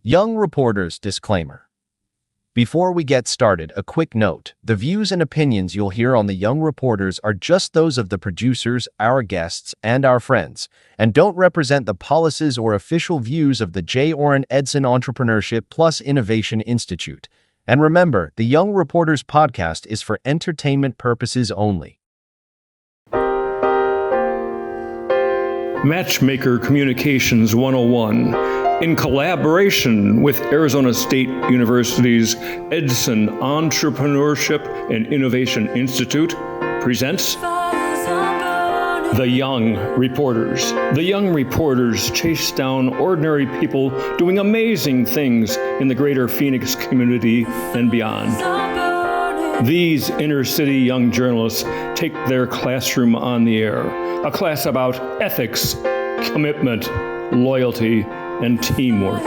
Young Reporters Disclaimer. Before we get started, a quick note. The views and opinions you'll hear on the Young Reporters are just those of the producers, our guests, and our friends, and don't represent the policies or official views of the Orin Edson Entrepreneurship Plus Innovation Institute. And remember, the Young Reporters podcast is for entertainment purposes only. Matchmaker Communications 101, in collaboration with Arizona State University's Edson Entrepreneurship and Innovation Institute, presents The Young Reporters. The Young Reporters chase down ordinary people doing amazing things in the greater Phoenix community and beyond. These inner-city young journalists take their classroom on the air, a class about ethics, commitment, loyalty, and teamwork.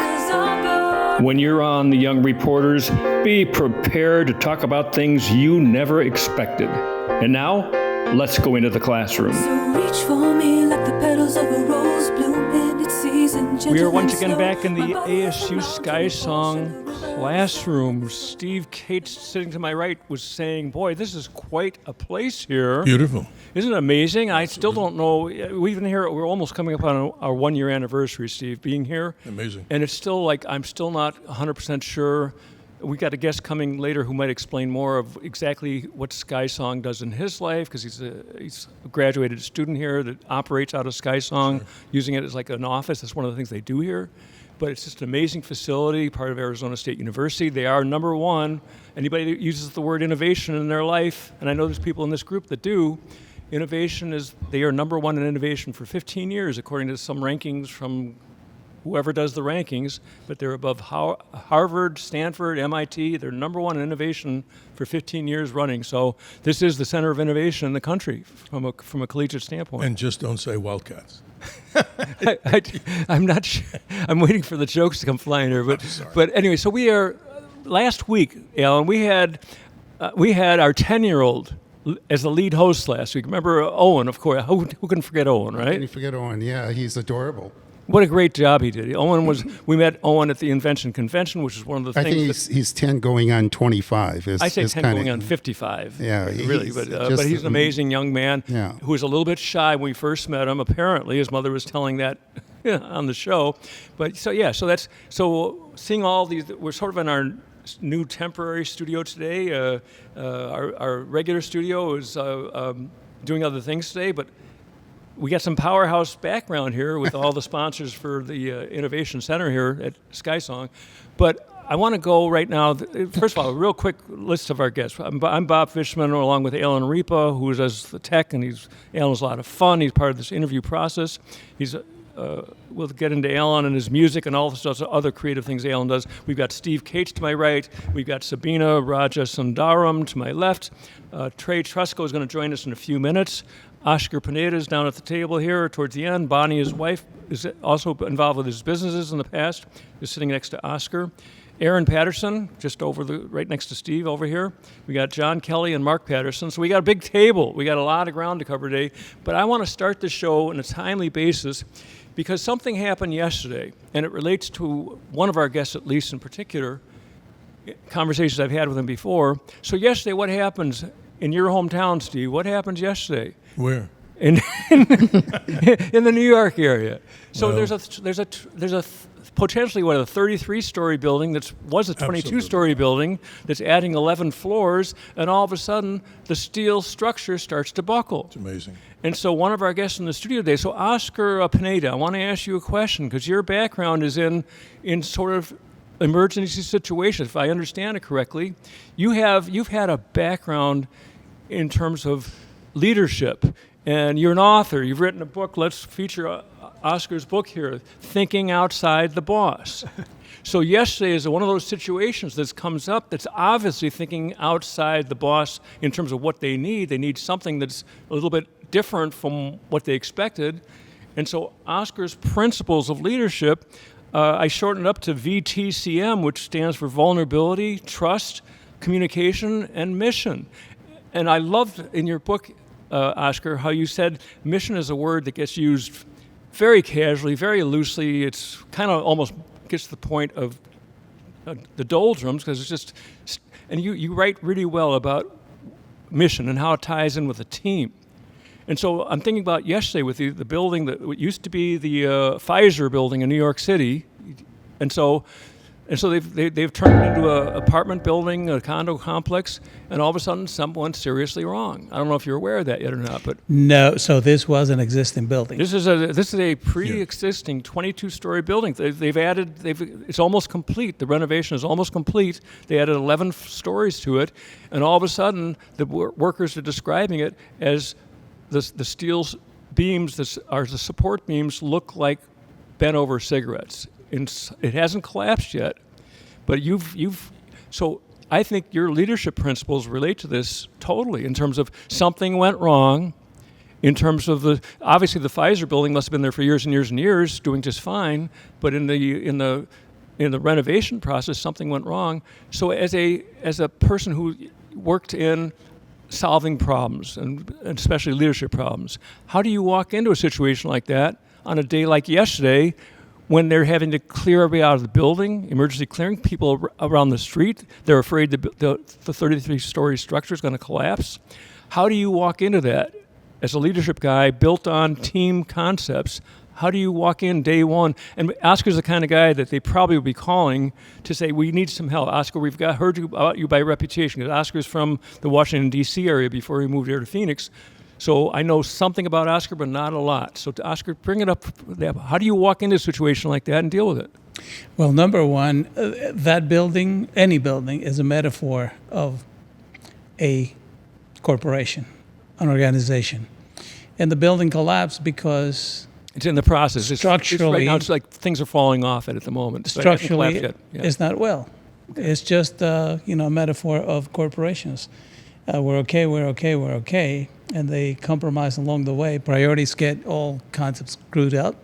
When you're on The Young Reporters, be prepared to talk about things you never expected. And now, let's go into the classroom. So reach for me like the petals of a rose bloom in its season. We are once again back in the ASU Sky Song classroom. Steve Cates, sitting to my right, was saying, boy, this is quite a place here. Beautiful. Isn't it amazing? I still don't know. We've been here, we're almost coming up on our 1 year anniversary, Steve, being here. Amazing. And it's still like, I'm still not 100% sure. We got a guest coming later who might explain more of exactly what Sky Song does in his life, because he's a graduated student here that operates out of Sky Song, using it as like an office. That's one of the things they do here. But it's just an amazing facility, part of Arizona State University. They are number one. Anybody that uses the word innovation in their life, and I know there's people in this group that do, they are number one in innovation for 15 years, according to some rankings from whoever does the rankings, but they're above Harvard, Stanford, MIT. They're number one in innovation for 15 years running. So this is the center of innovation in the country from a collegiate standpoint. And just don't say Wildcats. I'm not sure. I'm waiting for the jokes to come flying here. But anyway, so we are, last week, Alan, we had our 10-year-old as the lead host last week. Remember Owen, of course. Who can forget Owen, right? Can you forget Owen? Yeah, he's adorable. What a great job he did. We met Owen at the Invention Convention, which is one of the things. I think he's 10 going on 25. I say 10 going on 55. Yeah, really. But he's an amazing young man who was a little bit shy when we first met him. Apparently, his mother was telling that on the show. But so seeing all these, we're sort of in our new temporary studio today. Our regular studio is doing other things today, but we got some powerhouse background here with all the sponsors for the Innovation Center here at Sky Song. But I want to go right now, first of all, a real quick list of our guests. I'm Bob Fishman, along with Alan Ripa, who does the tech, and Alan's a lot of fun. He's part of this interview process. We'll get into Alan and his music and all the other creative things Alan does. We've got Steve Cates to my right. We've got Sabina Rajasundaram to my left. Trey Trusco is going to join us in a few minutes. Oscar Pineda is down at the table here towards the end. Bonnie, his wife, is also involved with his businesses in the past, is sitting next to Oscar. Aaron Patterson, just right next to Steve over here. We got John Kelly and Mark Patterson. So we got a big table. We got a lot of ground to cover today. But I want to start the show on a timely basis because something happened yesterday, and it relates to one of our guests, at least in particular, conversations I've had with him before. So yesterday, what happens in your hometown, Steve? What happened yesterday? Where? In the New York area. So Well, there's a potentially a 33-story building that was a 22-story building that's adding 11 floors, and all of a sudden the steel structure starts to buckle. It's amazing. And so one of our guests in the studio today, so Oscar Pineda, I want to ask you a question because your background is in sort of emergency situations. If I understand it correctly, you've had a background in terms of leadership, and you're an author. You've written a book. Let's feature Oscar's book here, Thinking Outside the Boss. So yesterday is one of those situations that comes up that's obviously thinking outside the boss in terms of what they need. They need something that's a little bit different from what they expected. And so Oscar's principles of leadership, I shortened up to VTCM, which stands for vulnerability, trust, communication, and mission. And I loved in your book, Oscar, how you said mission is a word that gets used very casually, very loosely. It's kind of almost gets to the point of the doldrums, because it's just, and you write really well about mission and how it ties in with a team. And so I'm thinking about yesterday with the building that used to be the Pfizer building in New York City, and so they've turned it into an apartment building, a condo complex, and all of a sudden something went seriously wrong. I don't know if you're aware of that yet or not, but No, so this was an existing building. this is a pre-existing 22-story building. It's almost complete. The renovation is almost complete. They added 11 stories to it, and all of a sudden the workers are describing it as the steel beams, the support beams, look like bent over cigarettes. It hasn't collapsed yet, but so I think your leadership principles relate to this totally in terms of something went wrong, in terms of obviously the Pfizer building must have been there for years and years and years, doing just fine, but in the renovation process, something went wrong. So as a person who worked in solving problems, and especially leadership problems, how do you walk into a situation like that on a day like yesterday, when they're having to clear everybody out of the building, emergency clearing, people around the street, they're afraid the 33-story structure is going to collapse? How do you walk into that as a leadership guy built on team concepts? How do you walk in day one? And Oscar's the kind of guy that they probably would be calling to say, we need some help. Oscar, we've heard about you by reputation, because Oscar's from the Washington, D.C. area before he moved here to Phoenix. So I know something about Oscar, but not a lot. So to Oscar, bring it up. How do you walk into a situation like that and deal with it? Well, number one, that building, any building, is a metaphor of a corporation, an organization. And the building collapsed because it's in the process. Structurally, right now, it's like things are falling off it at the moment. Structurally, it's not well. Okay. It's just a metaphor of corporations. We're okay, and they compromise along the way. Priorities get all kinds of screwed up.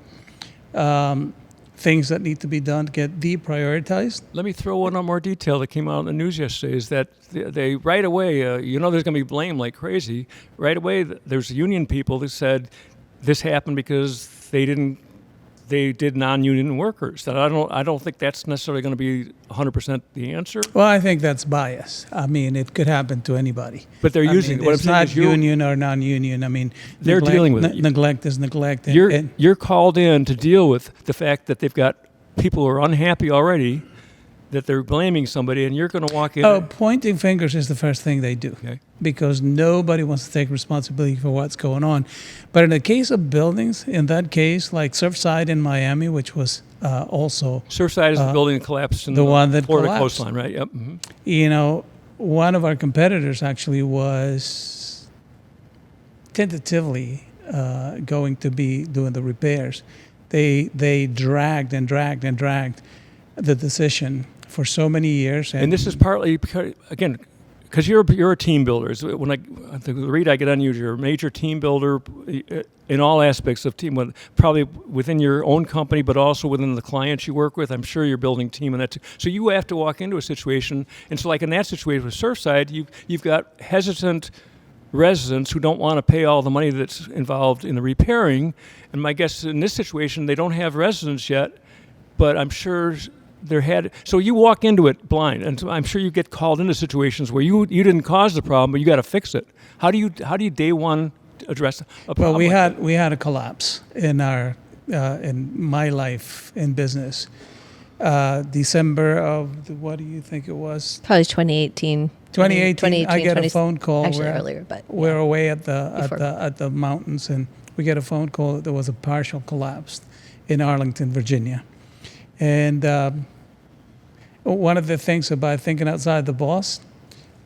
Things that need to be done get deprioritized. Let me throw one more detail that came out in the news yesterday, is that they right away, there's going to be blame like crazy. Right away, there's union people that said this happened because they did non-union workers. That I don't think that's necessarily going to be 100% the answer. Well, I think that's bias. I mean, it could happen to anybody. But they're using it. It's not union or non-union. I mean, they're dealing with it. Neglect is neglect. You're called in to deal with the fact that they've got people who are unhappy already, that they're blaming somebody, and you're going to walk in. Oh, pointing fingers is the first thing they do. Okay. Because nobody wants to take responsibility for what's going on. But in the case of buildings, in that case, like Surfside in Miami, which was also... Surfside is the building that collapsed in the one that Florida collapsed. coastline, right? Yep. Mm-hmm. One of our competitors actually was tentatively going to be doing the repairs. They dragged the decision for so many years. And this is partly because, again, because you're a team builder. The read I get on you, you're a major team builder in all aspects of team, probably within your own company, but also within the clients you work with. I'm sure you're building team, and so you have to walk into a situation. And so, like in that situation with Surfside, you've got hesitant residents who don't want to pay all the money that's involved in the repairing. And my guess in this situation, they don't have residents yet, but I'm sure. So you walk into it blind, and so I'm sure you get called into situations where you didn't cause the problem, but you got to fix it. How do you day one address a problem? Well, we had a collapse in our in my life in business. December of what do you think it was? Probably 2018. 2018. I get a phone call. Actually earlier, but we're away at the mountains, and we get a phone call that there was a partial collapse in Arlington, Virginia. And one of the things about thinking outside the box,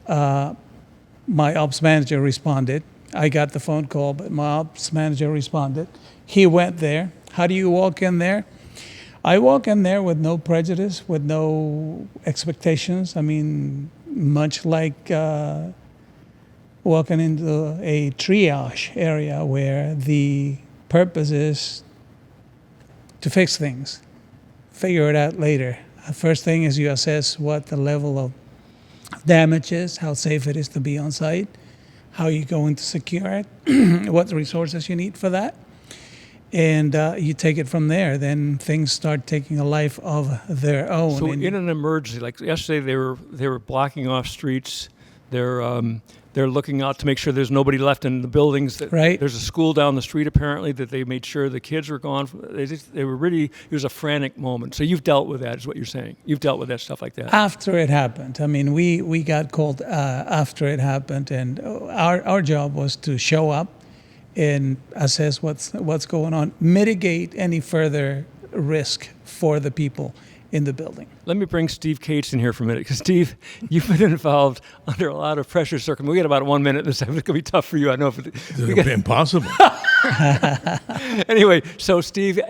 my ops manager responded. I got the phone call, but my ops manager responded. He went there. How do you walk in there? I walk in there with no prejudice, with no expectations. I mean, much like walking into a triage area where the purpose is to fix things. Figure it out later. First thing is you assess what the level of damage is, how safe it is to be on site, how you're going to secure it, what resources you need for that. and you take it from there. Then things start taking a life of their own. So And in an emergency, like yesterday, they were blocking off streets. They're looking out to make sure there's nobody left in the buildings. Right. There's a school down the street apparently that they made sure the kids were gone. They were really. It was a frantic moment. So you've dealt with that, is what you're saying. You've dealt with that stuff like that. after it happened, I mean, we got called after it happened, and our job was to show up and assess what's going on, mitigate any further risk for the people in the building. Let me bring Steve Cates in here for a minute, because Steve, you've been involved under a lot of pressure. We got about 1 minute this time. It's going to be tough for you. I know. It'll be impossible. Anyway, so Steve,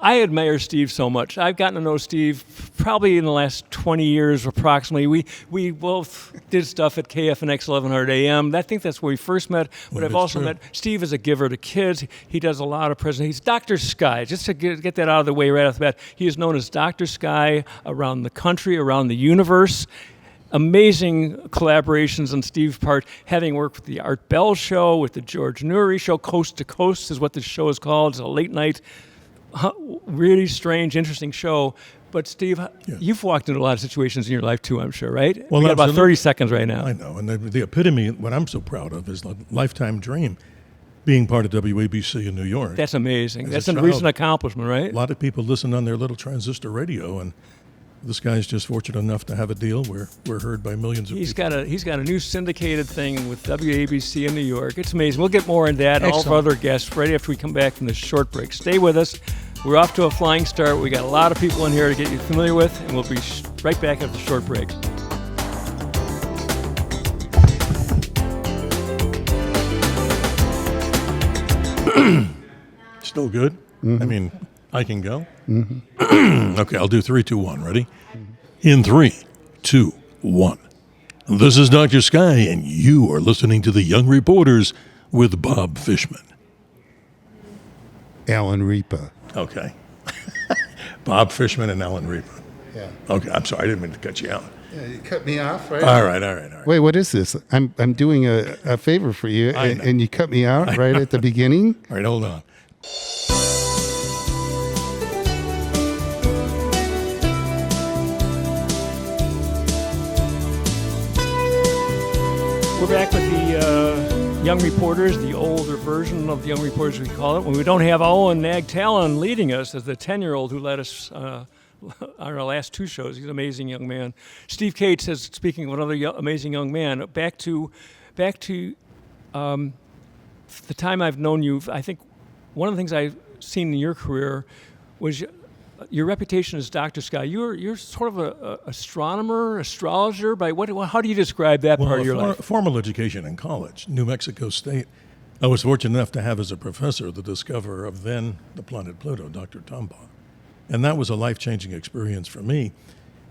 I admire Steve so much. I've gotten to know Steve probably in the last 20 years approximately. We both did stuff at KFNX 1100 AM. I think that's where we first met. But I've also met Steve as a giver to kids. He does a lot of presentations. He's Dr. Sky. Just to get that out of the way right off the bat, he is known as Dr. Sky around the country, around the universe. Amazing collaborations on Steve's part, having worked with the Art Bell Show, with the George Noory Show. Coast to Coast is what this show is called. It's a late night, really strange, interesting show. But Steve, you've walked into a lot of situations in your life too, I'm sure, right? Well, we got about absolutely. 30 seconds right now. I know, and the epitome, what I'm so proud of, is the lifetime dream, being part of WABC in New York. That's amazing. As That's a a child, recent accomplishment, right? A lot of people listen on their little transistor radio, and this guy's just fortunate enough to have a deal where we're heard by millions of people. He's got a new syndicated thing with WABC in New York. It's amazing. We'll get more into that and all of our other guests right after we come back from this short break. Stay with us. We're off to a flying start. We got a lot of people in here to get you familiar with, and we'll be right back after the short break. Still good? I mean, I can go? Okay, I'll do 3, 2, 1. Ready? In 3, 2, 1. This is Dr. Sky, and you are listening to The Young Reporters with Bob Fishman. Alan Repa. Okay. Bob Fishman and Alan Repa. Yeah. Okay, I'm sorry, I didn't mean to cut you out. Yeah, you cut me off, right? All right. Wait, what is this? I'm doing a favor for you, I know. and you cut me out right at the beginning? All right, hold on. We're back with the Young Reporters, the older version of the Young Reporters, we call it, when we don't have Owen Nagtalon leading us as the 10-year-old who led us on our last 2 shows. He's an amazing young man. Steve Cates says, speaking of another amazing young man, back to the time I've known you, I think one of the things I've seen in your career was your reputation as Dr. Sky. You're sort of a astronomer, astrologer. How do you describe that part of your life? Formal education in college, New Mexico State. I was fortunate enough to have as a professor the discoverer of then the planet Pluto, Dr. Tombaugh. And that was a life-changing experience for me.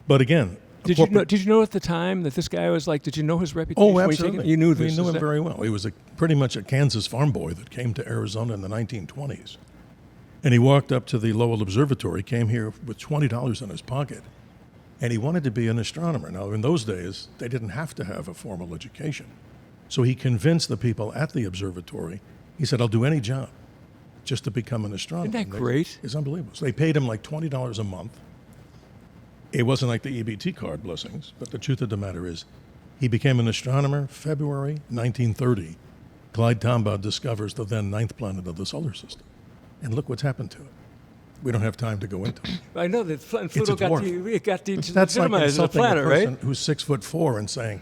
But again, Did you know at the time that this guy was like? Did you know his reputation? Oh, absolutely. You knew this. We knew him very well. He was pretty much a Kansas farm boy that came to Arizona in the 1920s. And he walked up to the Lowell Observatory, came here with $20 in his pocket, and he wanted to be an astronomer. Now, in those days, they didn't have to have a formal education. So he convinced the people at the observatory, he said, I'll do any job just to become an astronomer. Isn't that great? It's unbelievable. So they paid him like $20 a month. It wasn't like the EBT card blessings, but the truth of the matter is, he became an astronomer February 1930. Clyde Tombaugh discovers the then 9th planet of the solar system. And look what's happened to it. We don't have time to go into it. I know that Pluto It's a dwarf. got That's like legitimized as a insulting planet, a person right? who's 6'4" and saying,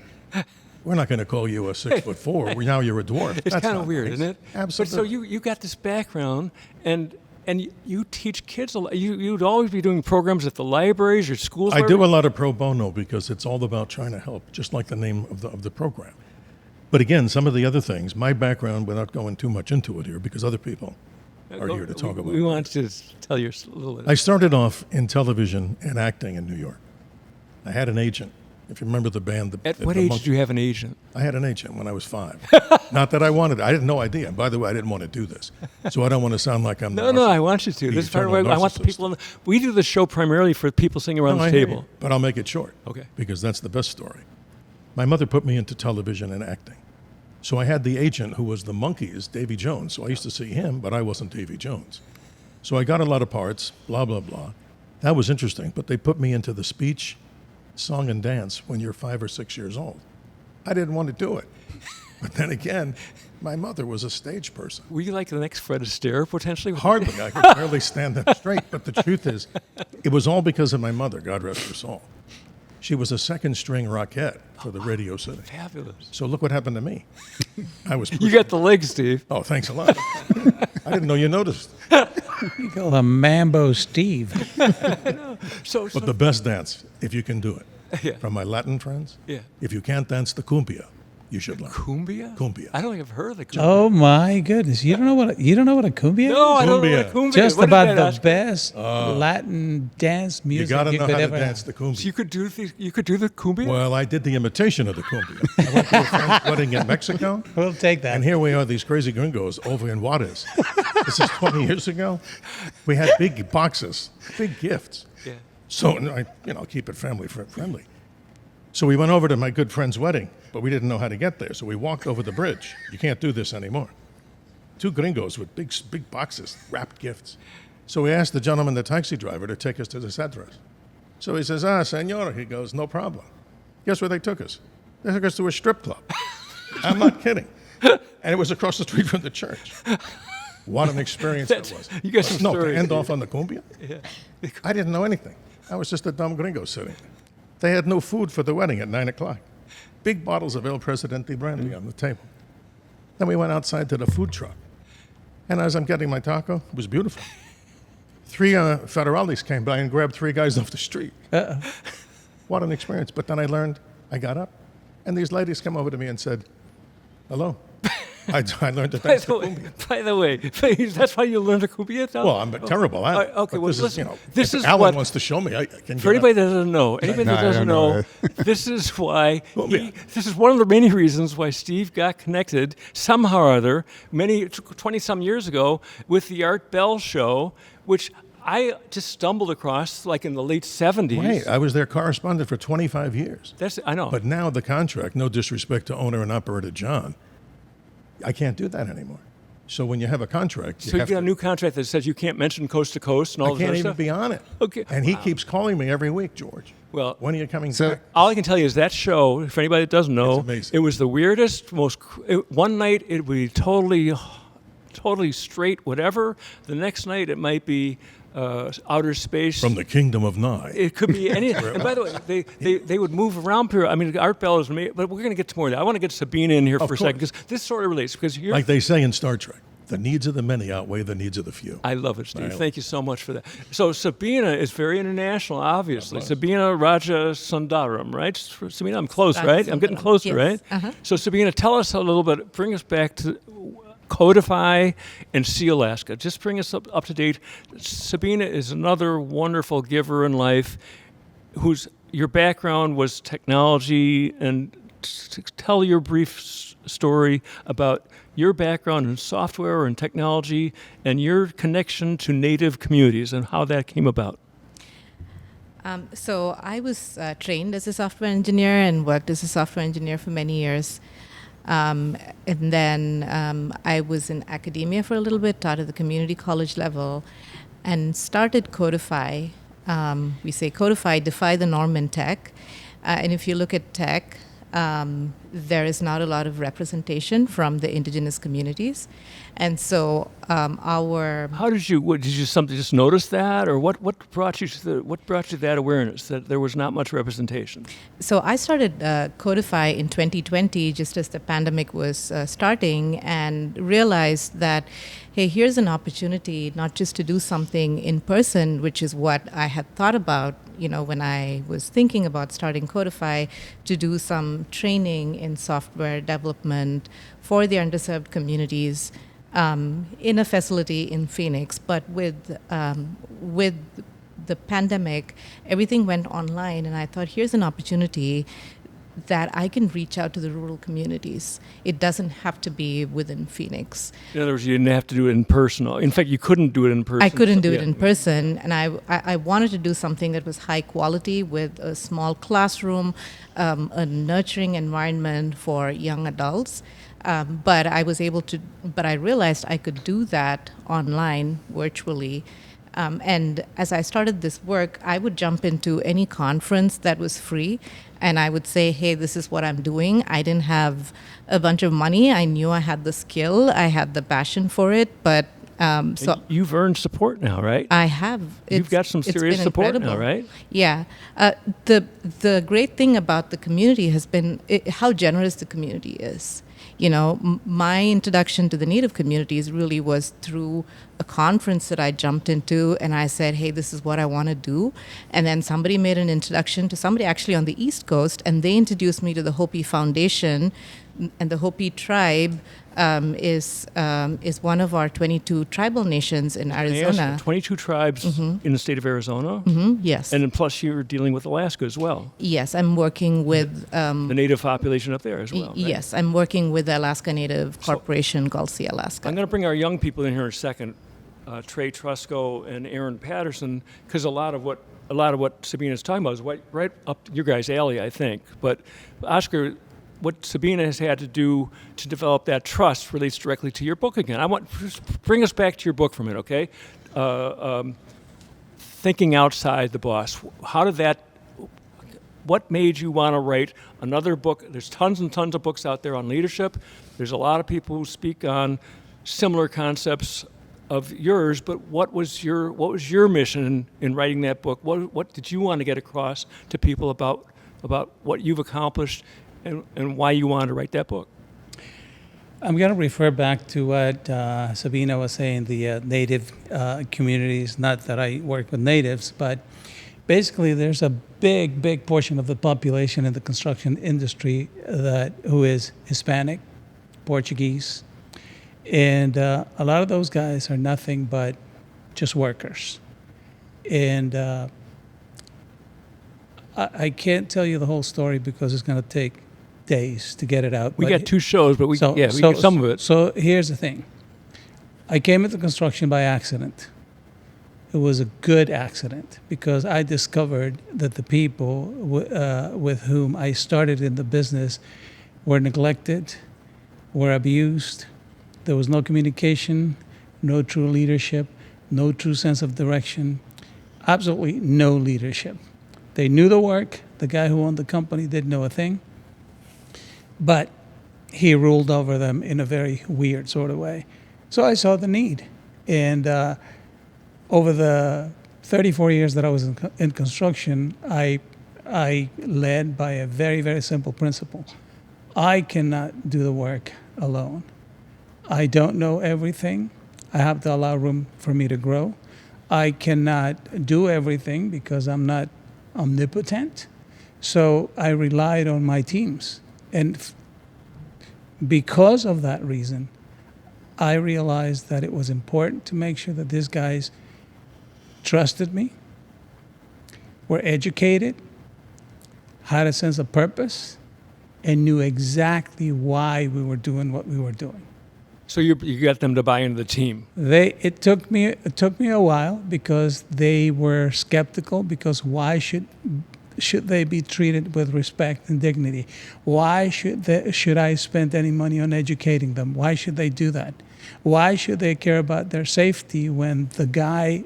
we're not going to call you a 6'4". Now you're a dwarf. It's That's kind of not weird, nice. isn't it? Absolutely. But so you got this background, and you teach kids a lot. You'd always be doing programs at the libraries or schools. I do a lot of pro bono because it's all about trying to help, just like the name of the program. But again, some of the other things, my background, without going too much into it here, because other people are here to talk about We it. want to tell you a little bit. I started off in television and acting in New York. I had an agent. If you remember the band. At what age did you have an agent? I had an agent when I was 5. Not that I wanted it. I had no idea. By the way, I didn't want to do this. So I don't want to sound like I'm No, I want you to. This is part of why I want the people. We do the show primarily for people sitting around the table. But I'll make it short. Okay. Because that's the best story. My mother put me into television and acting. So I had the agent who was the Monkees, Davy Jones. So I used to see him, but I wasn't Davy Jones. So I got a lot of parts, blah, blah, blah. That was interesting, but they put me into the speech, song, and dance when you're 5 or 6 years old. I didn't want to do it. But then again, my mother was a stage person. Were you like the next Fred Astaire, potentially? Hardly. I could barely stand up straight. But the truth is, it was all because of my mother, God rest her soul. She was a second-string rockette for the Radio City. Fabulous. So look what happened to me. I was. You got the legs, Steve. Oh, thanks a lot. I didn't know you noticed. You call him Mambo Steve. But the best dance, if you can do it, Yeah. from my Latin friends, Yeah. if you can't dance the cumbia, you should learn. Cumbia? Cumbia. I don't think I've heard of the cumbia. Oh my goodness! You don't know what a cumbia No, is? I don't know Cumbia. what cumbia Just is. What is about that, the Oscar? best Latin dance You music got to know could how to ever dance have. the cumbia. So you could do the cumbia? Well, I did the imitation of the cumbia. I went to a friend's wedding in Mexico, We'll take that. and here we are, these crazy gringos over in Juarez. This is 20 years ago. We had big boxes, big gifts. Yeah. So I, keep it family friendly. So we went over to my good friend's wedding, but we didn't know how to get there. So we walked over the bridge. You can't do this anymore. 2 gringos with big boxes, wrapped gifts. So we asked the gentleman, the taxi driver, to take us to this address. So he says, senor, he goes, no problem. Guess where they took us? They took us to a strip club. I'm not kidding. And it was across the street from the church. What an experience that was. You got some No, stories. to end off on the cumbia? Yeah. I didn't know anything. I was just a dumb gringo sitting there. They had no food for the wedding at 9 o'clock. Big bottles of El Presidente brandy on the table. Then we went outside to the food truck. And as I'm getting my taco, it was beautiful. 3 federales came by and grabbed 3 guys off the street. What an experience. But then I got up, and these ladies came over to me and said, hello. I learned to dance the cumbia. By the way, that's why you learned the cumbia? Tom? Well, I'm terrible at it. Okay, But well, this listen, is, this if is Alan what- wants to show me, I can For get anybody up. that doesn't know, this is why Cumbia. this is one of the many reasons why Steve got connected somehow or other 20 some years ago with the Art Bell show, which I just stumbled across like in the late 70s. Right, I was their correspondent for 25 years. I know. But now the contract, no disrespect to owner and operator John, I can't do that anymore. So when you have a contract, so you have got a to, new contract that says you can't mention coast to coast and all I this can't other even stuff? be on it. Okay. And he keeps calling me every week, George. Well, When are you coming So- back? all I can tell you is that show, for anybody that doesn't know, It's amazing. it was the weirdest, one night it would be totally straight, whatever. The next night it might be outer space. From the kingdom of Nye. It could be any. And by the way, they would move around. I mean, Art Bell is amazing, but we're going to get to more of that. I want to get Sabina in here for a second because this sort of relates. Because you're, Like they say in Star Trek, the needs of the many outweigh the needs of the few. I love it, Steve. I love Thank you so much for that. So Sabina is very international, obviously. Sabina Raja Sundaram, right? Sabina, I'm close, right? I'm getting Sundaram, closer, yes. right? Uh-huh. So Sabina, tell us a little bit. Bring us back to Codify and See Alaska. Just bring us up to date. Sabina is another wonderful giver in life your background was technology, and tell your brief story about your background in software and technology and your connection to Native communities and how that came about. So I was trained as a software engineer and worked as a software engineer for many years. And then I was in academia for a little bit, taught at the community college level, and started Codify. We say Codify, defy the norm in tech. And if you look at tech, there is not a lot of representation from the indigenous communities. And so How did you just notice that, or what brought you to that awareness that there was not much representation? So I started Codify in 2020, just as the pandemic was starting, and realized that, hey, here's an opportunity not just to do something in person, which is what I had thought about, when I was thinking about starting Codify, to do some training in software development for the underserved communities in a facility in Phoenix. But with the pandemic, everything went online, and I thought, here's an opportunity that I can reach out to the rural communities. It doesn't have to be within Phoenix. In other words, you didn't have to do it in person. In fact, you couldn't do it in person. I couldn't do it Yeah. in person, and I wanted to do something that was high quality with a small classroom, a nurturing environment for young adults. But I realized I could do that online, virtually. And as I started this work, I would jump into any conference that was free, and I would say, hey, this is what I'm doing. I didn't have a bunch of money. I knew I had the skill. I had the passion for it, but so you've earned support now, right? I have. You've got some serious support now, right? Yeah. The great thing about the community has been how generous the community is. My introduction to the Native communities really was through a conference that I jumped into, and I said, hey, this is what I want to do. And then somebody made an introduction to somebody actually on the East Coast, and they introduced me to the Hopi Foundation. And the Hopi tribe is one of our 22 tribal nations in Arizona. 22 tribes in the state of Arizona? Yes. And then plus you're dealing with Alaska as well. Yes, I'm working with... the Native population up there as well, right? Yes, I'm working with the Alaska Native Corporation, Gulf Sea, Alaska. I'm going to bring our young people in here in a second, Trey Trusco and Aaron Patterson, because a lot of what Sabina is talking about is right up your guys' alley, I think. But Oscar, what Sabina has had to do to develop that trust relates directly to your book again. I want to bring us back to your book for a minute, okay? Thinking outside the box. What made you want to write another book? There's tons and tons of books out there on leadership. There's a lot of people who speak on similar concepts of yours, but what was your mission in writing that book? What did you want to get across to people about what you've accomplished and why you wanted to write that book? I'm going to refer back to what Sabina was saying, the Native communities. Not that I work with natives, but basically there's a big portion of the population in the construction industry who is Hispanic, Portuguese, and a lot of those guys are nothing but just workers. And I can't tell you the whole story because it's going to take days to get it out. We got 2 shows, but we got some of it. So here's the thing. I came into construction by accident. It was a good accident because I discovered that the people with whom I started in the business were neglected, were abused. There was no communication, no true leadership, no true sense of direction, absolutely no leadership. They knew the work. The guy who owned the company didn't know a thing. But he ruled over them in a very weird sort of way. So I saw the need. And over the 34 years that I was in construction, I led by a very, very simple principle. I cannot do the work alone. I don't know everything. I have to allow room for me to grow. I cannot do everything because I'm not omnipotent. So I relied on my teams. And because of that reason, I realized that it was important to make sure that these guys trusted me, were educated, had a sense of purpose, and knew exactly why we were doing what we were doing. So you got them to buy into the team. It took me a while because they were skeptical. Because why should they be treated with respect and dignity? Why should I spend any money on educating them? Why should they do that? Why should they care about their safety when the guy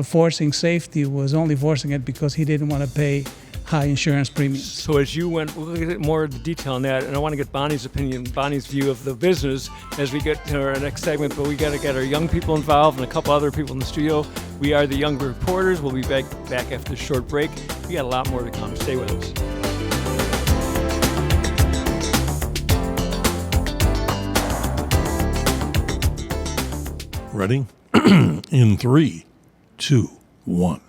forcing safety was only forcing it because he didn't want to pay high insurance premiums? So as you went, we'll get more detail on that, and I want to get Bonnie's opinion, Bonnie's view of the business as we get to our next segment, but we got to get our young people involved and a couple other people in the studio. We are the Young Reporters. We'll be back after this short break. We got a lot more to come. Stay with us. Ready? In 3, 2, 1.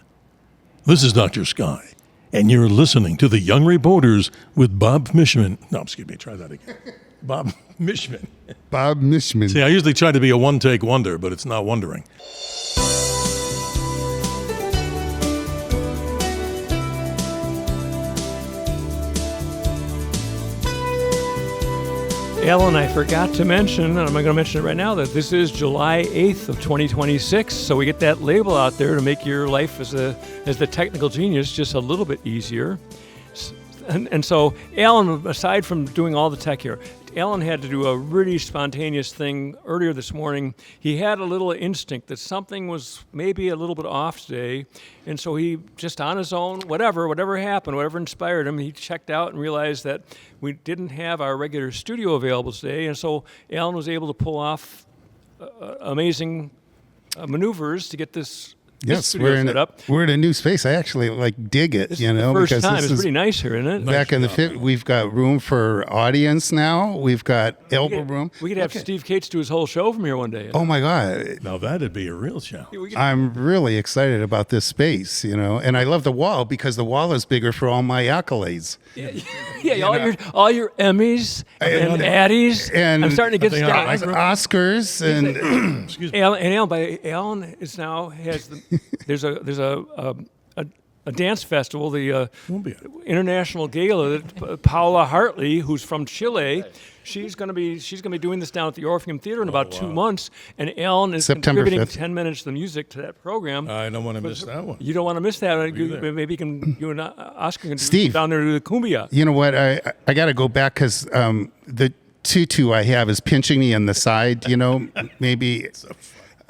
This is Dr. Sky, and you're listening to the Young Reporters with Bob Mishman. No, excuse me, try that again. Bob Mishman. Bob Mishman. See, I usually try to be a one-take wonder, but it's not wondering. Alan, I forgot to mention, and I'm going to mention it right now, that this is July 8th of 2026, so we get that label out there to make your life as the technical genius just a little bit easier. And so, Alan, aside from doing all the tech here, Alan had to do a really spontaneous thing earlier this morning. He had a little instinct that something was maybe a little bit off today, and so he just on his own, whatever happened, whatever inspired him, he checked out and realized that we didn't have our regular studio available today, and so Alan was able to pull off amazing maneuvers to get this. Yes, we're in a new space. I actually dig it, this is the first time. It's pretty nice here, isn't it? Back in the we've got room for audience now. We've got elbow room. We could have Steve Cates do his whole show from here one day. Oh my God! Now that'd be a real show. I'm really excited about this space, and I love the wall because the wall is bigger for all my accolades. All your Emmys and Addies, and I'm starting to get Oscars and excuse me. Alan is now has there's a dance festival, the International Gala that Paula Hartley, who's from Chile, she's going to be doing this down at the Orpheum Theater in about 2 months, and Alan is September contributing 5th. 10 minutes of the music to that program. I don't want to miss that one. You don't want to miss that. Maybe you and Oscar can Steve, down there to the cumbia. You know what? I got to go back because the tutu I have is pinching me in the side. Maybe.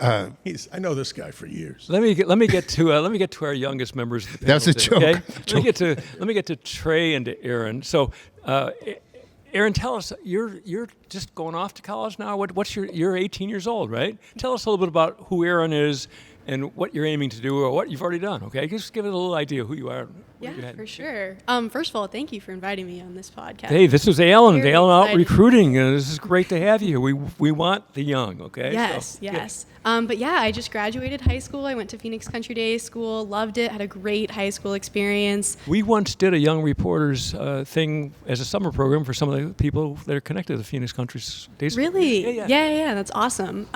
I know this guy for years. Let me get to our youngest members. Of the panel That's a today, joke. Okay? Let me get to Trey and to Aaron. So, Aaron, tell us, you're just going off to college now. You're 18 years old, right? Tell us a little bit about who Aaron is and what you're aiming to do or what you've already done. Okay, just give it a little idea of who you are. Yeah, for sure. First of all, thank you for inviting me on this podcast. Hey, this is Alan. Very Alan out excited. recruiting. This is great to have you. We want the young. Okay. Yes, yes. But yeah, I just graduated high school. I went to Phoenix Country Day School. Loved it. Had a great high school experience. We once did a Young Reporters thing as a summer program for some of the people that are connected to the Phoenix Country Day School. Really? Yeah. That's awesome.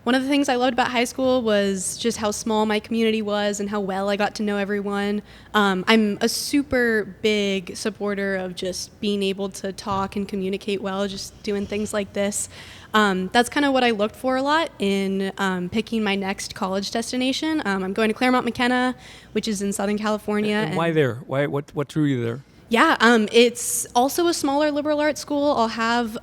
One of the things I loved about high school was just how small my community was and how well I got to know everyone. I'm a super big supporter of just being able to talk and communicate well, just doing things like this. That's kind of what I looked for a lot in picking my next college destination. I'm going to Claremont McKenna, which is in Southern California. And why there? What drew you there? Yeah, it's also a smaller liberal arts school. I'll have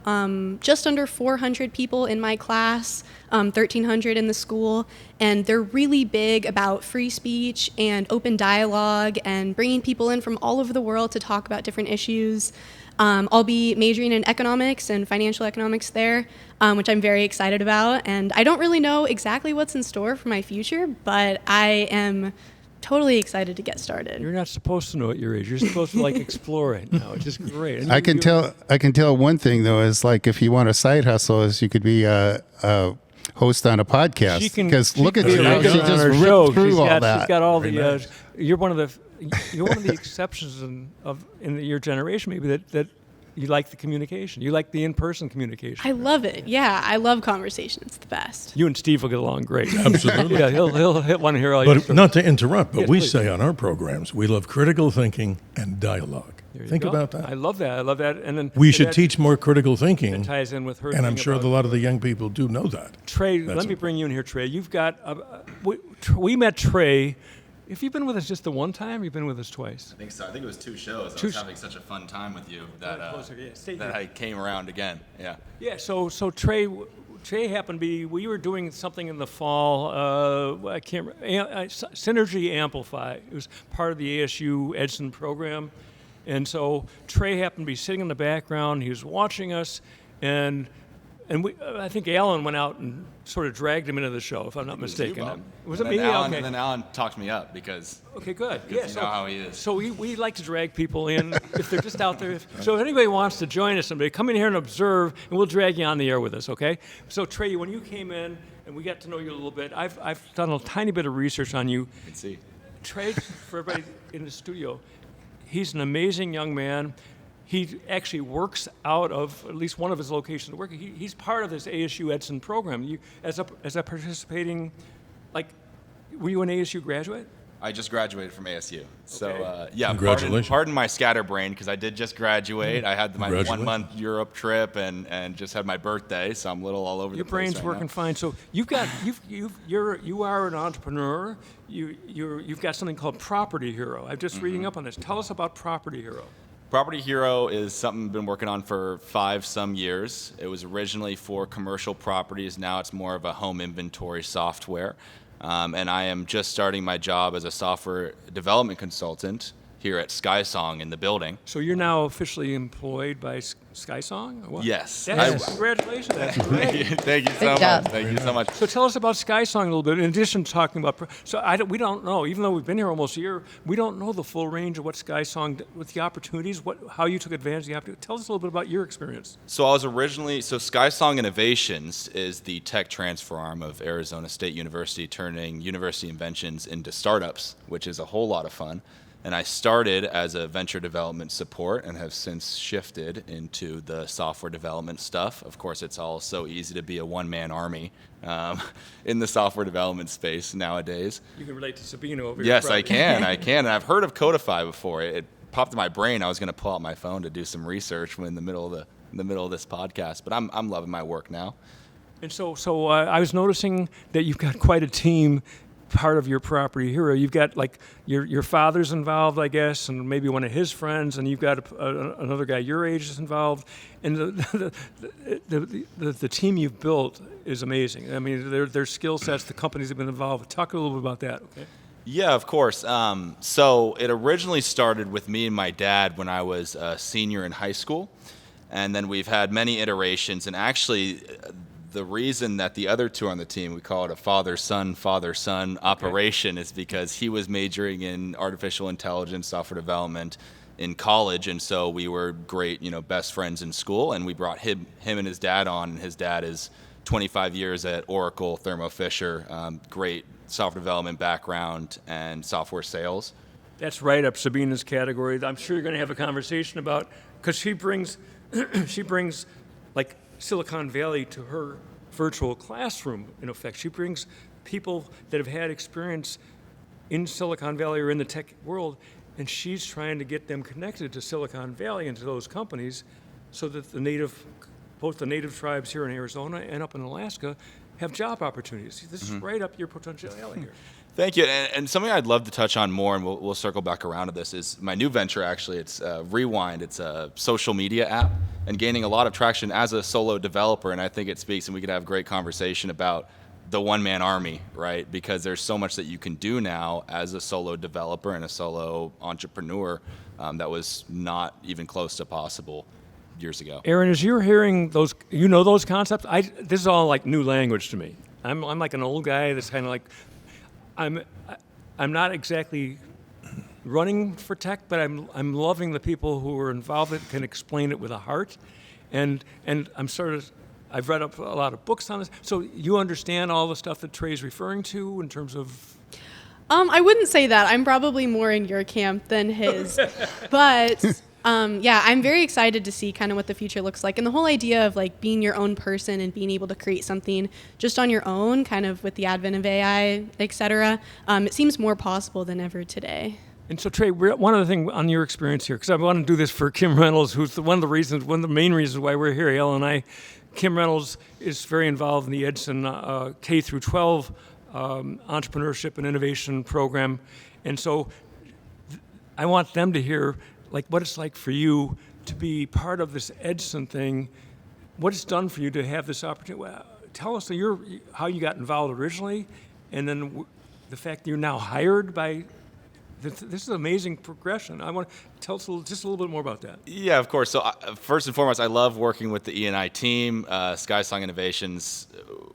just under 400 people in my class, 1,300 in the school, and they're really big about free speech and open dialogue and bringing people in from all over the world to talk about different issues. I'll be majoring in economics and financial economics there, which I'm very excited about. And I don't really know exactly what's in store for my future, but I am totally excited to get started. You're not supposed to know at your age. You're supposed to explore it now, which is great. And I can tell one thing though is if you want a side hustle is you could be a host on a podcast because look at you, she just ripped through all that. She's got all the. You're one of the exceptions in your generation maybe that you like the communication. You like the in-person communication. I love it. Yeah, I love conversation. It's the best. You and Steve will get along great. Absolutely. Yeah, he'll want to hear all your But not to interrupt, but Yes, we please. say on our programs, we love critical thinking and dialogue. There you Think go. about that. I love that. And then We should that teach more critical thinking, That ties in with her. and I'm thing sure about- a lot of the young people do know that. Trey, That's let me bring you in here, Trey. You've got we met Trey. Have you been with us just the one time? You've been with us twice. I think so. I think it was 2 shows. I Two was sh- having such a fun time with you that closer, yeah. Stay that here. I came around again. Yeah. Yeah. So Trey happened to be. We were doing something in the fall. I can't. Synergy Amplify. It was part of the ASU Edson program, and so Trey happened to be sitting in the background. He was watching us, and I think Alan went out and sort of dragged him into the show, if I'm not mistaken. Was it me? Okay. And then Alan talked me up because. Okay, good. You know how he is. So we like to drag people in if they're just out there. So if anybody wants to join us, somebody come in here and observe, and we'll drag you on the air with us, okay? So Trey, when you came in and we got to know you a little bit, I've done a tiny bit of research on you. You can see. Trey, for everybody in the studio, he's an amazing young man. He actually works out of at least one of his locations of work. He's part of this ASU Edson program. You, as a participating, were you an ASU graduate? I just graduated from ASU. So, Okay. yeah, Congratulations. pardon my scatterbrain because I did just graduate. I had my Congratulations. 1-month Europe trip and just had my birthday, so I'm a little all over Your the place. brain's right working now. fine. So you are an entrepreneur. You've got something called Property Hero. I'm just reading up on this. Tell us about Property Hero. Property Hero is something I've been working on for 5 some years. It was originally for commercial properties. Now it's more of a home inventory software. And I am just starting my job as a software development consultant here at SkySong in the building. So you're now officially employed by SkySong? Or what? Yes. Congratulations. That's great. Thank you so much. Thank you so much. So tell us about SkySong a little bit. In addition to talking about, we don't know. Even though we've been here almost a year, we don't know the full range of what SkySong, with the opportunities, how you took advantage of the opportunity. Tell us a little bit about your experience. So SkySong Innovations is the tech transfer arm of Arizona State University, turning university inventions into startups, which is a whole lot of fun. And I started as a venture development support and have since shifted into the software development stuff. Of course, it's all so easy to be a one-man army in the software development space nowadays. You can relate to Sabino over here. Yes, I can. And I've heard of Codify before. It popped in my brain. I was going to pull out my phone to do some research in the middle of this podcast. But I'm loving my work now. And so I was noticing that you've got quite a team. Part of your Property Hero, you've got like your father's involved, I guess, and maybe one of his friends, and you've got another guy your age is involved, and the team you've built is amazing. I mean, their skill sets, the companies have been involved. Talk a little bit about that, okay? Yeah, of course. So it originally started with me and my dad when I was a senior in high school, and then we've had many iterations, and actually the reason that the other two on the team, we call it a father-son operation, is because he was majoring in artificial intelligence, software development in college, and so we were great, best friends in school, and we brought him and his dad on, and his dad is 25 years at Oracle, Thermo Fisher, great software development background and software sales. That's right up Sabina's category. I'm sure you're going to have a conversation about, because she brings like Silicon Valley to her virtual classroom, in effect. She brings people that have had experience in Silicon Valley or in the tech world, and she's trying to get them connected to Silicon Valley and to those companies so that both the native tribes here in Arizona and up in Alaska have job opportunities. This is right up your potential alley here. Thank you. And something I'd love to touch on more, and we'll circle back around to this, is my new venture, actually. It's Rewind. It's a social media app and gaining a lot of traction as a solo developer. And I think it speaks, and we could have a great conversation about the one-man army, right? Because there's so much that you can do now as a solo developer and a solo entrepreneur that was not even close to possible years ago. Aaron, as you're hearing those concepts, this is all like new language to me. I'm like an old guy that's kind of like, I'm not exactly running for tech, but I'm loving the people who are involved that can explain it with a heart, and I've read up a lot of books on this. So you understand all the stuff that Trey's referring to in terms of. I wouldn't say that. I'm probably more in your camp than his, but. Yeah, I'm very excited to see kind of what the future looks like. And the whole idea of like being your own person and being able to create something just on your own, kind of with the advent of AI, et cetera, it seems more possible than ever today. And so, Trey, one other thing on your experience here, because I want to do this for Kim Reynolds, who's one of the main reasons why we're here, Ellen and I. Kim Reynolds is very involved in the Edson K through 12 entrepreneurship and innovation program. And so I want them to hear like what it's like for you to be part of this Edson thing, what it's done for you to have this opportunity. Well, tell us how you got involved originally, and then the fact that you're now hired by. This is an amazing progression. I want to tell us just a little bit more about that. Yeah, of course. So first and foremost, I love working with the E&I team, SkySong Innovations.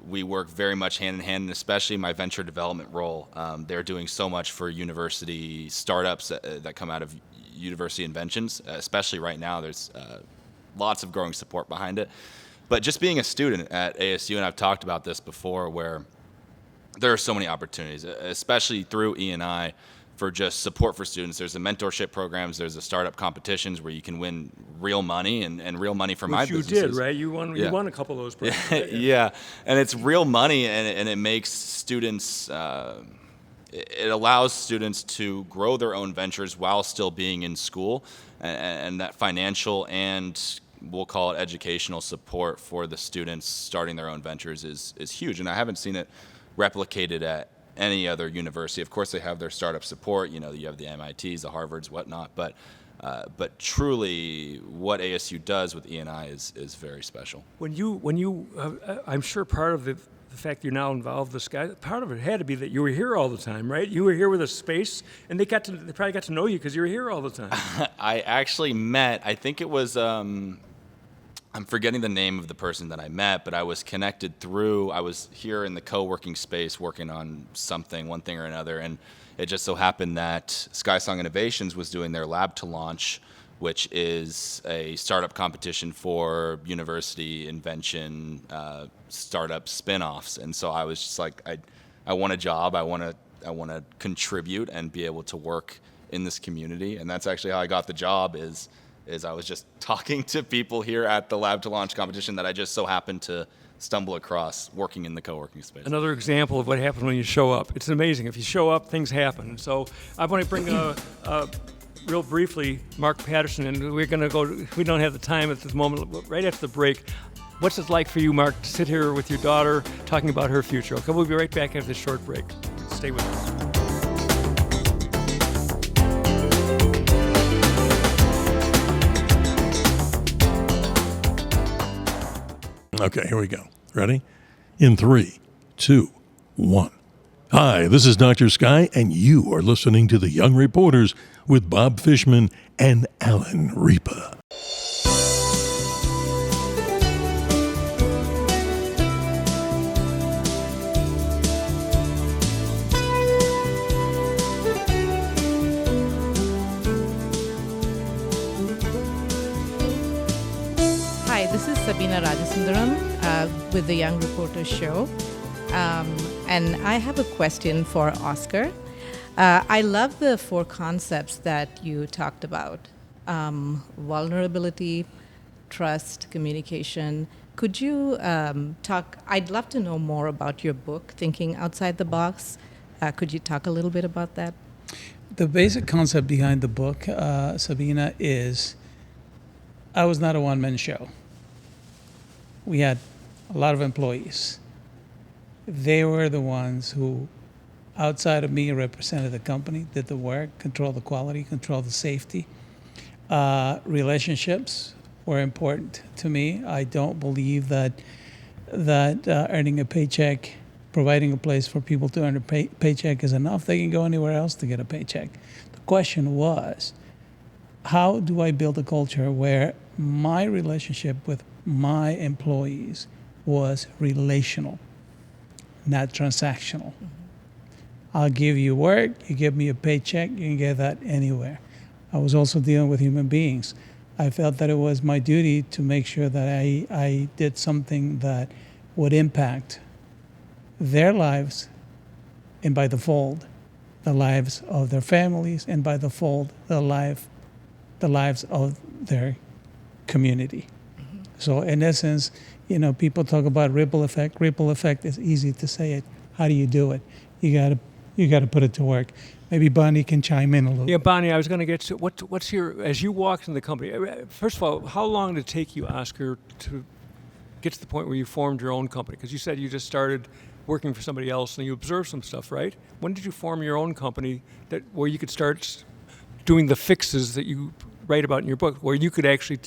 We work very much hand in hand, and especially my venture development role. They're doing so much for university startups that come out of university inventions, especially right now. There's lots of growing support behind it. But just being a student at ASU, and I've talked about this before, where there are so many opportunities, especially through E&I, for just support for students. There's the mentorship programs, there's the startup competitions where you can win real money and real money for my businesses. You did, right? You won a couple of those programs. Yeah, and it's real money, and it makes students, it allows students to grow their own ventures while still being in school, and that financial and we'll call it educational support for the students starting their own ventures is huge, and I haven't seen it replicated at any other university. Of course, they have their startup support. You know, you have the MITs, the Harvards, whatnot. But truly, what ASU does with E&I is very special. When you, I'm sure part of the fact you're now involved with this guy, part of it had to be that you were here all the time, right? You were here with a space, and they probably got to know you because you were here all the time. I actually met, I think it was, I'm forgetting the name of the person that I met, but I was connected through, I was here in the co-working space working on something, one thing or another, and it just so happened that SkySong Innovations was doing their Lab to Launch, which is a startup competition for university invention, startup spin-offs. And so I was just like, I want a job, I want to contribute and be able to work in this community. And that's actually how I got the job is I was just talking to people here at the Lab to Launch competition that I just so happened to stumble across working in the co-working space. Another example of what happens when you show up. It's amazing. If you show up, things happen. So I want to bring real briefly Mark Patterson, and we're going to go, we don't have the time at this moment, but right after the break, what's it like for you, Mark, to sit here with your daughter talking about her future? Okay, we'll be right back after this short break. Stay with us. Okay, here we go. Ready? In 3, 2, 1. Hi, this is Dr. Sky, and you are listening to The Young Reporters with Bob Fishman and Alan Ripa. Hi, this is Sabina Rajasundaram with the Young Reporters Show. And I have a question for Oscar. I love the 4 concepts that you talked about. Vulnerability, trust, communication. Could you talk, I'd love to know more about your book, Thinking Outside the Box. Could you talk a little bit about that? The basic concept behind the book, Sabina, is I was not a one-man show. We had a lot of employees. They were the ones who, outside of me, represented the company, did the work, controlled the quality, controlled the safety. Relationships were important to me. I don't believe that earning a paycheck, providing a place for people to earn a paycheck is enough. They can go anywhere else to get a paycheck. The question was, how do I build a culture where my relationship with my employees was relational, not transactional? Mm-hmm. I'll give you work, you give me a paycheck, you can get that anywhere. I was also dealing with human beings. I felt that it was my duty to make sure that I did something that would impact their lives, and by default, the lives of their families, and by default, the lives of their community. Mm-hmm. So in essence, people talk about ripple effect. Ripple effect is easy to say it. How do you do it? You got to put it to work. Maybe Bonnie can chime in a little. Yeah, Bonnie, I was going to get to what's your, as you walked in the company. First of all, how long did it take you, Oscar, to get to the point where you formed your own company? Because you said you just started working for somebody else and you observed some stuff, right? When did you form your own company where you could start doing the fixes that you write about in your book, where you could actually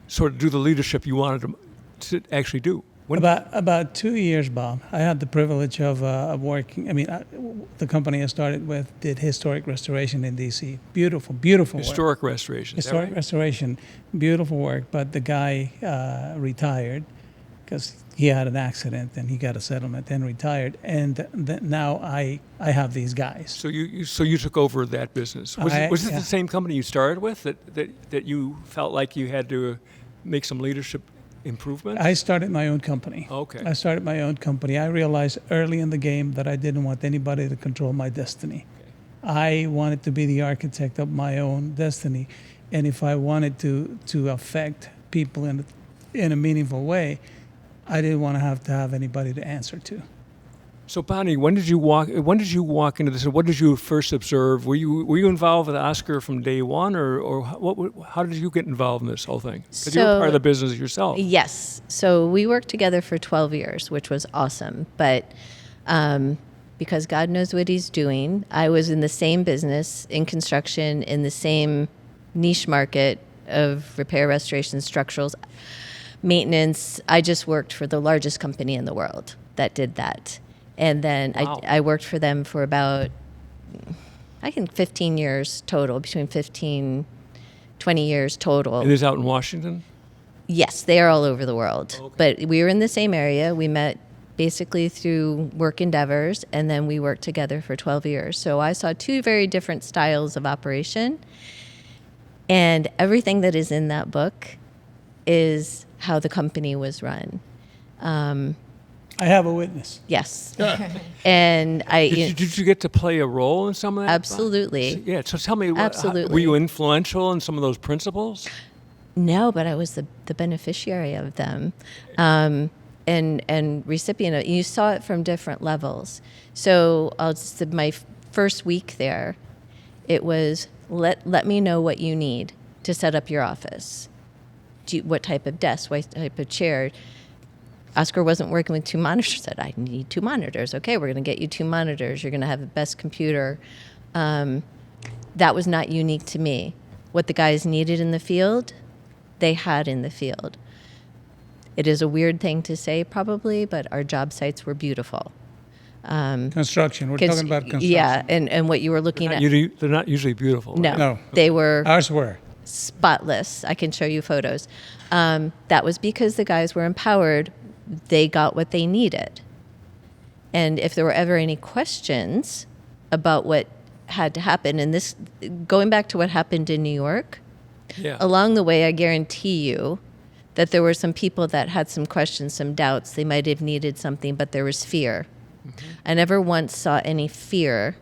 sort of do the leadership you wanted to actually do? About 2 years, Bob. I had the privilege of working. The company I started with did historic restoration in D.C. Beautiful historic work. Restoration. Historic restoration, beautiful work. But the guy retired because he had an accident and he got a settlement and retired. And now I have these guys. So you took over that business. Was it the same company you started with that you felt like you had to make some leadership improvement? I started my own company. Okay. I started my own company. I realized early in the game that I didn't want anybody to control my destiny. Okay. I wanted to be the architect of my own destiny. And if I wanted to affect people in a meaningful way, I didn't want to have anybody to answer to. So Bonnie, when did you walk into this? What did you first observe? Were you involved with Oscar from day one, or how did you get involved in this whole thing? Because you were part of the business yourself. Yes. So we worked together for 12 years, which was awesome. But because God knows what he's doing. I was in the same business, in construction, in the same niche market of repair, restoration, structurals, maintenance. I just worked for the largest company in the world that did that. And then Wow. I worked for them for about, I think 15 years total, between 15, 20 years total. It is out in Washington? Yes, they are all over the world. Okay. But we were in the same area. We met basically through work endeavors, and then we worked together for 12 years. So I saw two very different styles of operation. And everything that is in that book is how the company was run. I have a witness. Yes. And Did you get to play a role in some of that? Absolutely. Yeah, so tell me, Absolutely. were you influential in some of those principles? No, but I was the beneficiary of them, and recipient of. You saw it from different levels. So my first week there, it was let me know what you need to set up your office. What type of desk? What type of chair? Oscar wasn't working with 2 monitors. Said, I need 2 monitors. Okay, we're going to get you 2 monitors. You're going to have the best computer. That was not unique to me. What the guys needed in the field, they had in the field. It is a weird thing to say probably, but our job sites were beautiful. Construction. We're talking about construction. Yeah, and what you were looking at. They're not usually beautiful. No, Right? No. they were Ours were. spotless. I can show you photos. That was because the guys were empowered. They got what they needed. And if there were ever any questions about what had to happen, and this, going back to what happened in New York, Yeah. along the way, I guarantee you that there were some people that had some questions, some doubts. They might have needed something, but there was fear. Mm-hmm. I never once saw any fear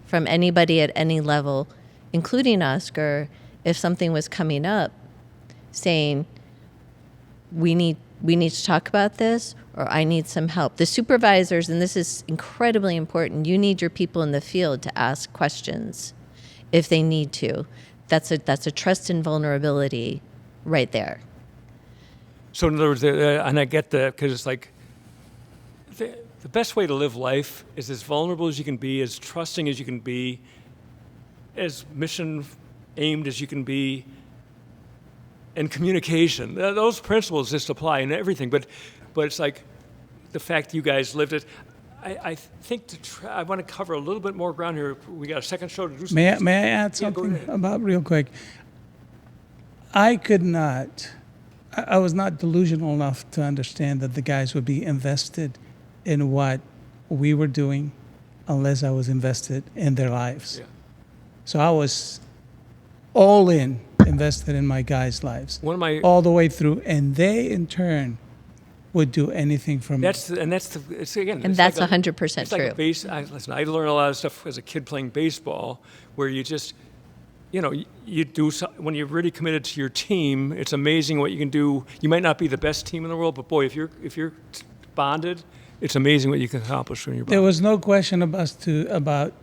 from anybody at any level, including Oscar, if something was coming up, saying, we need to talk about this, or I need some help. The supervisors, and this is incredibly important, you need your people in the field to ask questions if they need to. That's a trust and vulnerability right there. So in other words, and I get that, because it's like the best way to live life is as vulnerable as you can be, as trusting as you can be, as mission aimed as you can be, and communication. Those principles just apply in everything. But it's like the fact you guys lived it. I think I want to cover a little bit more ground here. We got a second show to do something. May I add something about real quick? I was not delusional enough to understand that the guys would be invested in what we were doing unless I was invested in their lives. Yeah. So I was all in, invested in my guys' lives, all the way through, and they in turn would do anything for me. And that's like 100% it's true. Like listen, I learned a lot of stuff as a kid playing baseball, where you just, you do when you're really committed to your team. It's amazing what you can do. You might not be the best team in the world, but boy, if you're bonded, it's amazing what you can accomplish when you're bonded. There was no question about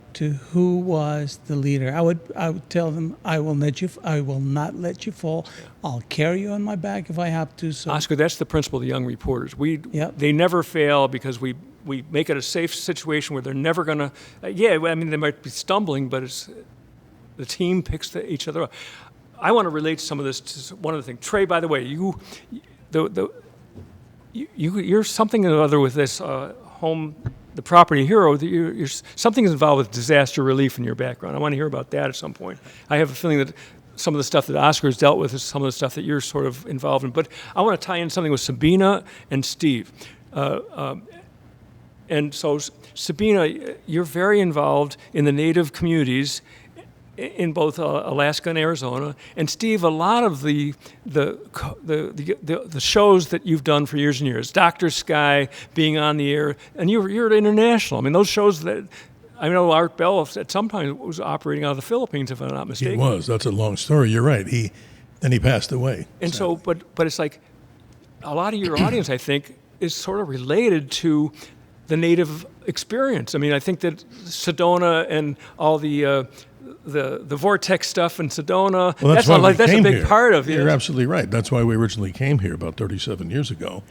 who was the leader. I would tell them, I will not let you fall. Yeah. I'll carry you on my back if I have to. So Oscar, that's the principle of the young reporters. They never fail because we make it a safe situation where they're never gonna. They might be stumbling, but it's the team picks each other up. I want to relate some of this to one other thing. Trey, by the way, you're something or other with this home. The property hero, something is involved with disaster relief in your background. I want to hear about that at some point. I have a feeling that some of the stuff that Oscar's dealt with is some of the stuff that you're sort of involved in. But I want to tie in something with Sabina and Steve. And so, Sabina, you're very involved in the native communities in both Alaska and Arizona, and Steve, a lot of the shows that you've done for years and years, Dr. Sky being on the air, and you're international. I mean, those shows that I know Art Bell at some time was operating out of the Philippines, if I'm not mistaken. He was. That's a long story. You're right. He passed away. And so, but it's like a lot of your audience, I think, is sort of related to the native experience. I mean, I think that Sedona and all the vortex stuff in Sedona, well, that's a big here. part of it. You're absolutely right. That's why we originally came here about 37 years ago.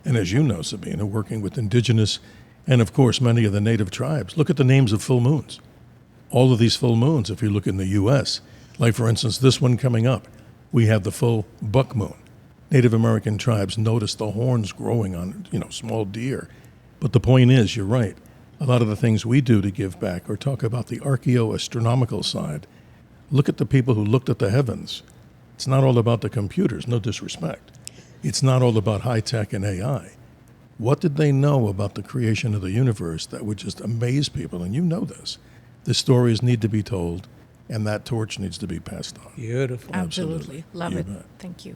And as you know, Sabina, working with indigenous And of course, many of the native tribes. Look at the names of full moons. All of these full moons, if you look in the U.S., like for instance, this one coming up, we have the full buck moon. Native American tribes notice the horns growing on, small deer. But the point is, you're right. A lot of the things we do to give back or talk about the archaeoastronomical side. Look at the people who looked at the heavens. It's not all about the computers, no disrespect. It's not all about high tech and AI. What did they know about the creation of the universe that would just amaze people? And you know this. The stories need to be told, and that torch needs to be passed on. Beautiful. Absolutely. Love it. Bet. Thank you.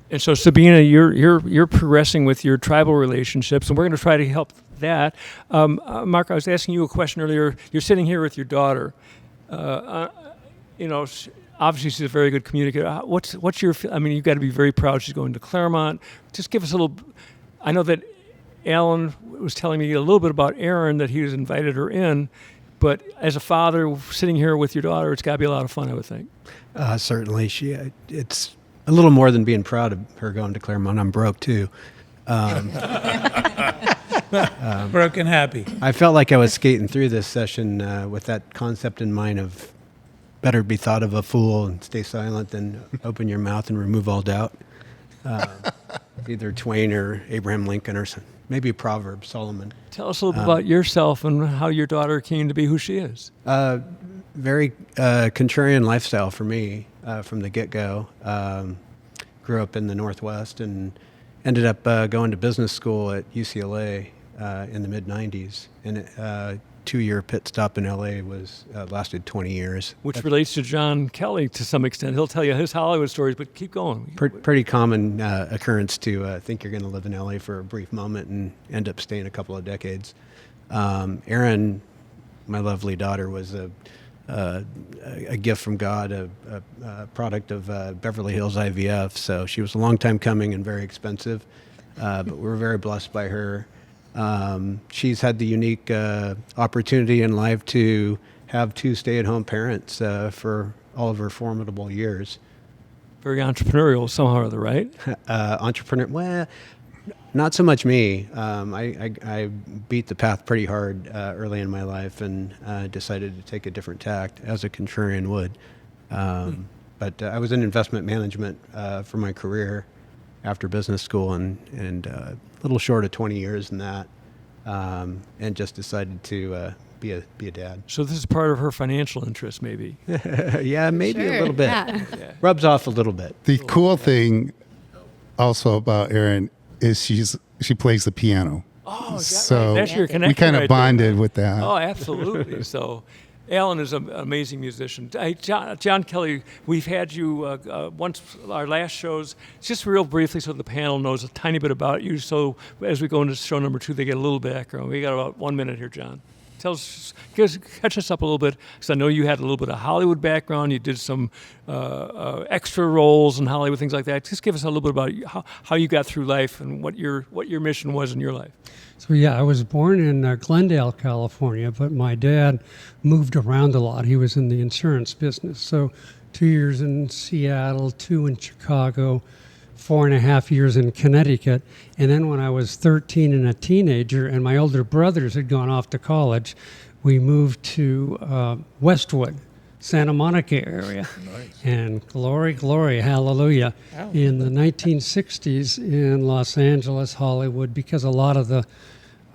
And so, Sabina, you're progressing with your tribal relationships, and we're going to try to help that. Mark, I was asking you a question earlier. You're sitting here with your daughter. Obviously she's a very good communicator. What's your? I mean, you've got to be very proud. She's going to Claremont. Just give us a little. I know that Alan was telling me a little bit about Erin, that he has invited her in. But as a father sitting here with your daughter, it's got to be a lot of fun, I would think. Certainly. It's a little more than being proud of her going to Claremont. I'm broke, too. Broke and happy. I felt like I was skating through this session with that concept in mind of better be thought of a fool and stay silent than open your mouth and remove all doubt. Either Twain or Abraham Lincoln or maybe a proverb, Solomon. Tell us a little bit about yourself and how your daughter came to be who she is. Very contrarian lifestyle for me from the get-go. Grew up in the Northwest and ended up going to business school at UCLA in the mid-'90s. And 2-year pit stop in LA lasted 20 years. Which relates to John Kelly to some extent. He'll tell you his Hollywood stories, but keep going. Pretty common occurrence to think you're going to live in LA for a brief moment and end up staying a couple of decades. Erin, my lovely daughter, was a gift from God, a product of Beverly Hills IVF. So she was a long time coming and very expensive, but we were very blessed by her. She's had the unique opportunity in life to have 2 stay-at-home parents for all of her formidable years. Very entrepreneurial somehow or other, right? Entrepreneur, well, not so much me. I beat the path pretty hard early in my life and decided to take a different tact, as a contrarian would. But I was in investment management for my career after business school and a little short of 20 years in that, and just decided to be a dad. So this is part of her financial interest, maybe? Yeah, maybe Sure, a little bit. yeah. Rubs off a little bit. The cool thing also about Erin is she plays the piano. Oh, so that's your connection. we kind of right bonded there. with that. Oh, absolutely. So Alan is an amazing musician. John Kelly, we've had you once, our last shows, just real briefly so the panel knows a tiny bit about you. So as we go into show number 2, they get a little background. We got about 1 minute here, John. Catch us up a little bit, because I know you had a little bit of Hollywood background. You did some extra roles in Hollywood, things like that. Just give us a little bit about how you got through life and what your mission was in your life. So yeah, I was born in Glendale, California, but my dad moved around a lot. He was in the insurance business. So 2 years in Seattle, 2 in Chicago, 4.5 years in Connecticut. And then when I was 13 and a teenager and my older brothers had gone off to college, we moved to Westwood, Santa Monica area. Nice. And glory, hallelujah. Wow. In the 1960s in Los Angeles, Hollywood, because a lot of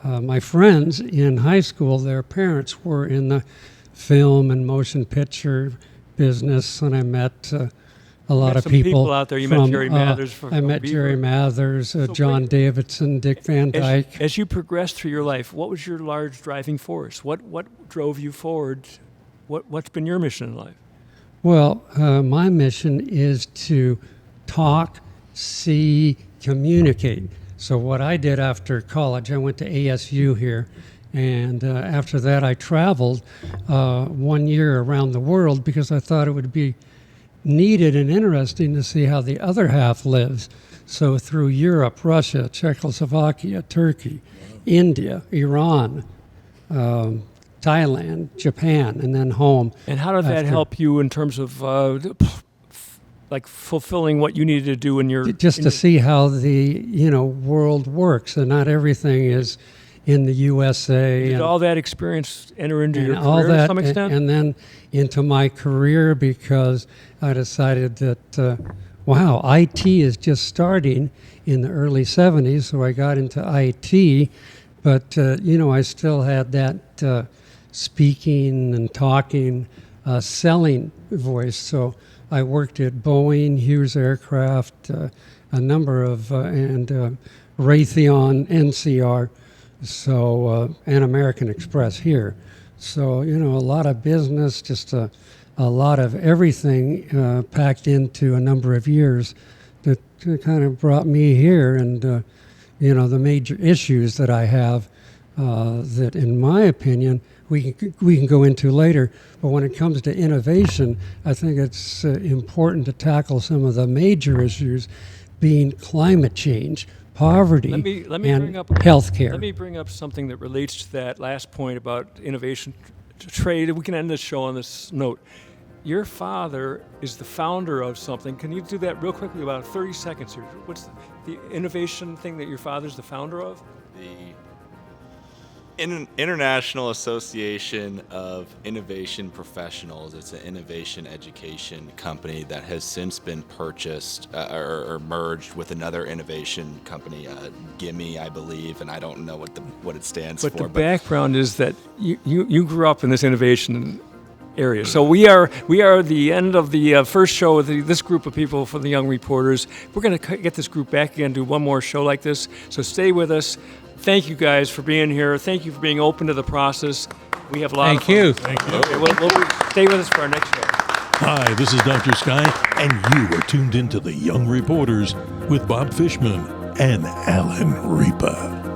my friends in high school, their parents were in the film and motion picture business, and I met a lot of people out there. You met Jerry Mathers. I met Jerry Mathers, John Davidson, Dick Van Dyke. As you progressed through your life, what was your large driving force? What drove you forward? What's been your mission in life? Well, my mission is to talk, see, communicate. So what I did after college, I went to ASU here, and after that I traveled 1 year around the world because I thought it would be needed and interesting to see how the other half lives. So through Europe, Russia, Czechoslovakia, Turkey, India, Iran, Thailand, Japan, and then home. And how did that help you in terms of like fulfilling what you needed to do in your... Just to see how the world works, and not everything is in the USA. Did all that experience enter into your all career that, to some extent? and then into my career, because I decided that, wow, IT is just starting in the early 70s, so I got into IT. But, I still had that speaking and talking, selling voice. So I worked at Boeing, Hughes Aircraft, a number of, and Raytheon, NCR, and American Express here. So, a lot of business, just a lot of everything packed into a number of years that kind of brought me here. And, the major issues that I have that, in my opinion, we can go into later. But when it comes to innovation, I think it's important to tackle some of the major issues, being climate change, poverty, let me and bring up healthcare. Let me bring up something that relates to that last point about innovation, trade. We can end this show on this note. Your father is the founder of something. Can you do that real quickly, about 30 seconds here? What's the innovation thing that your father's the founder of? The International Association of Innovation Professionals. It's an innovation education company that has since been purchased or merged with another innovation company, Gimme, I believe, and I don't know what it stands for. But the background is that you grew up in this innovation area. So we are the end of the first show with this group of people for the Young Reporters. We're going to get this group back again, do one more show like this. So stay with us. Thank you guys for being here. Thank you for being open to the process. We have a lot of fun. Thank you. Okay, we'll stay with us for our next show. Hi, this is Dr. Sky, and you are tuned into the Young Reporters with Bob Fishman and Alan Ripa.